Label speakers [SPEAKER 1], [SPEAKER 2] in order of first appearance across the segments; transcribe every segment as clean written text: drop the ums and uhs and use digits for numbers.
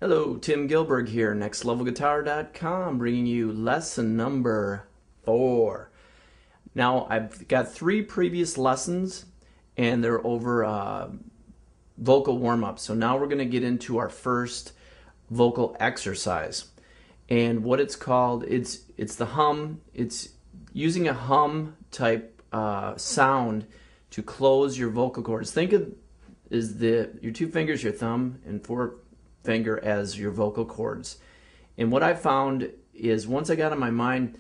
[SPEAKER 1] Hello, Tim Gilberg here, nextlevelguitar.com, bringing you lesson number 4. Now, I've got 3 previous lessons, and they're over vocal warm-up. So now we're going to get into our first vocal exercise. And what it's called, it's the hum. It's using a hum type sound to close your vocal cords. Think of your 2 fingers, your thumb and forefinger, as your vocal cords. And what I found is, once I got in my mind,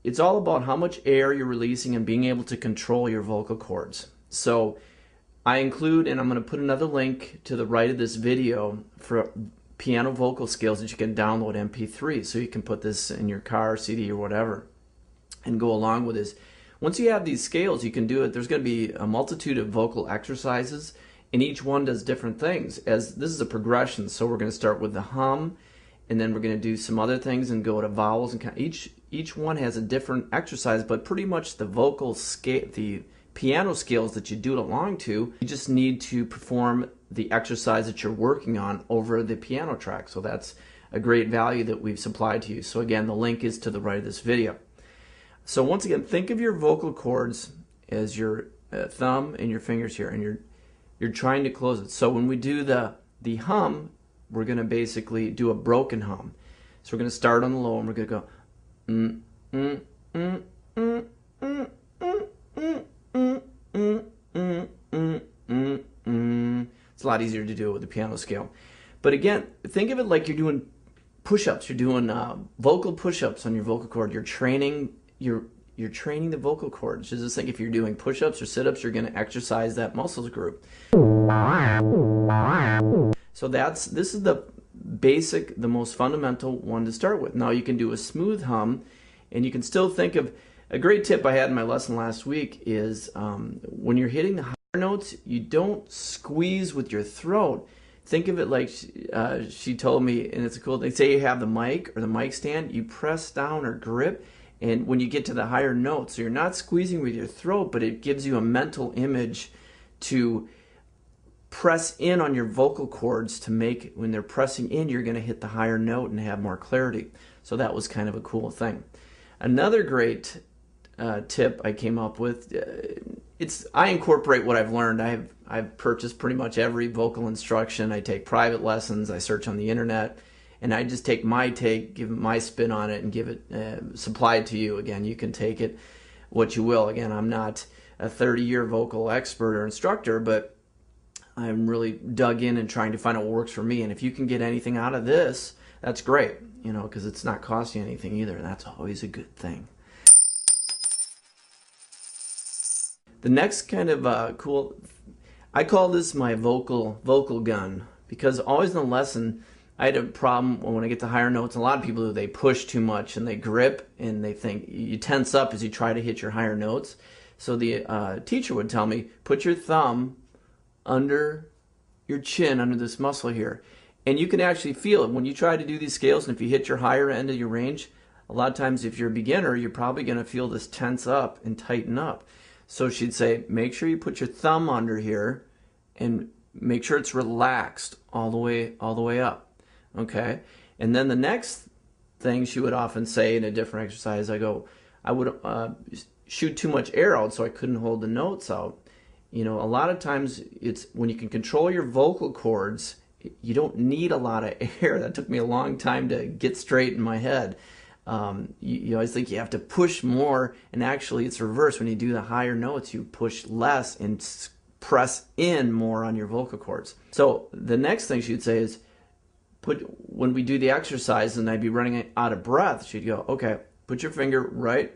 [SPEAKER 1] it's all about how much air you're releasing and being able to control your vocal cords. So I include, and I'm going to put another link to the right of this video for piano vocal scales that you can download MP3, so you can put this in your car, CD, or whatever, and go along with this. Once you have these scales, you can do it. There's going to be a multitude of vocal exercises, and each one does different things. As this is a progression, so we're going to start with the hum, and then we're going to do some other things and go to vowels, and each one has a different exercise, but pretty much the vocal scale, the piano scales that you do it along to, you just need to perform the exercise that you're working on over the piano track. So that's a great value that we've supplied to you. So again, the link is to the right of this video. So once again, think of your vocal cords as your thumb and your fingers here, and you're trying to close it. So when we do the hum, we're going to basically do a broken hum. So we're going to start on the low, and we're going to go It's a lot easier to do it with the piano scale. But again, think of it like you're doing push-ups. You're doing vocal push-ups on your vocal cord. You're training the vocal cords. Just think, if you're doing push-ups or sit-ups, you're going to exercise that muscles group. So this is the basic, the most fundamental one to start with. Now you can do a smooth hum, and you can still think of a great tip I had in my lesson last week is when you're hitting the higher notes, you don't squeeze with your throat. Think of it like she told me, and it's a cool thing. Say you have the mic or the mic stand, you press down or grip, and when you get to the higher notes, so you're not squeezing with your throat, but it gives you a mental image to press in on your vocal cords to make, when they're pressing in, you're going to hit the higher note and have more clarity. So that was kind of a cool thing. Another great tip I came up with, I incorporate what I've learned. I've purchased pretty much every vocal instruction. I take private lessons. I search on the internet, and I just take my take, give my spin on it, and give it supply it to you. Again, you can take it what you will. Again, I'm not a 30-year vocal expert or instructor, but I'm really dug in and trying to find out what works for me. And if you can get anything out of this, that's great, because it's not costing you anything either, and that's always a good thing. The next kind of cool, I call this my vocal gun, because always in the lesson I had a problem when I get to higher notes. A lot of people do, they push too much and they grip, and they think you tense up as you try to hit your higher notes. So the teacher would tell me, put your thumb under your chin, under this muscle here, and you can actually feel it when you try to do these scales. And if you hit your higher end of your range, a lot of times if you're a beginner, you're probably going to feel this tense up and tighten up. So she'd say, make sure you put your thumb under here and make sure it's relaxed all the way up. Okay? And then the next thing she would often say in a different exercise, I would shoot too much air out, so I couldn't hold the notes out. A lot of times it's when you can control your vocal cords, you don't need a lot of air. That took me a long time to get straight in my head. You always think you have to push more, and actually it's reversed. When you do the higher notes, you push less and press in more on your vocal cords. So the next thing she'd say is, when we do the exercise and I'd be running out of breath, she'd go, okay, put your finger right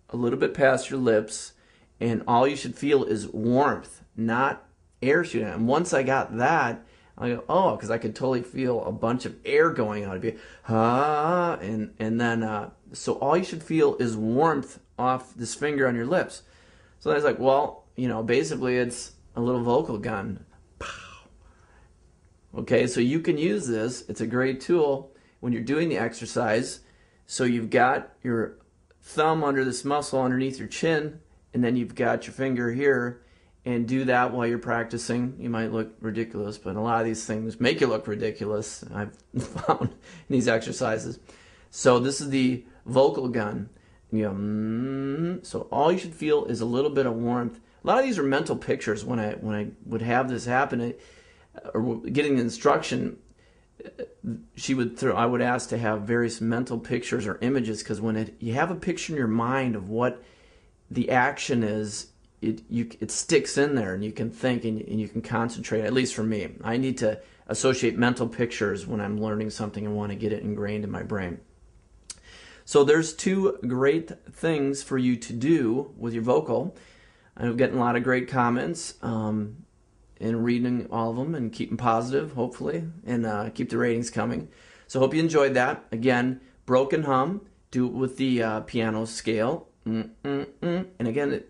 [SPEAKER 1] a little bit past your lips, and all you should feel is warmth, not air shooting out. And once I got that, I go, oh, because I could totally feel a bunch of air going out. It'd be, and then, so all you should feel is warmth off this finger on your lips. So then I was like, well, basically it's a little vocal gun. Okay, so you can use this. It's a great tool when you're doing the exercise. So you've got your thumb under this muscle underneath your chin, and then you've got your finger here, and do that while you're practicing. You might look ridiculous, but a lot of these things make you look ridiculous, I've found, in these exercises. So this is the vocal gun. So all you should feel is a little bit of warmth. A lot of these are mental pictures. When I would have this happen, or getting the instruction, I would ask to have various mental pictures or images, because when you have a picture in your mind of what the action is, it sticks in there, and you can think and you can concentrate. At least for me, I need to associate mental pictures when I'm learning something and want to get it ingrained in my brain. So there's two great things for you to do with your vocal. I'm getting a lot of great comments and reading all of them, and keep them positive, hopefully, and keep the ratings coming. So hope you enjoyed that. Again, broken hum, do it with the piano scale. And again,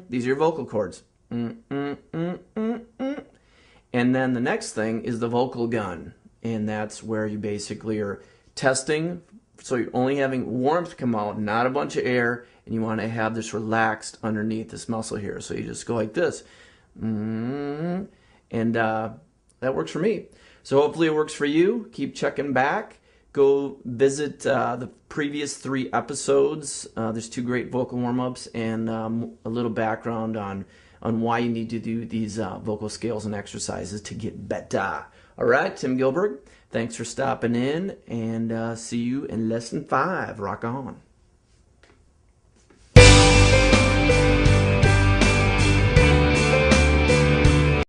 [SPEAKER 1] these are your vocal cords. And then the next thing is the vocal gun, and that's where you basically are testing. So you're only having warmth come out, not a bunch of air, and you want to have this relaxed underneath this muscle here. So you just go like this. And that works for me. So hopefully it works for you. Keep checking back. Go visit the previous 3 episodes. There's 2 great vocal warm-ups and a little background on why you need to do these vocal scales and exercises to get better. All right, Tim Gilbert, thanks for stopping in, and see you in lesson 5. Rock on.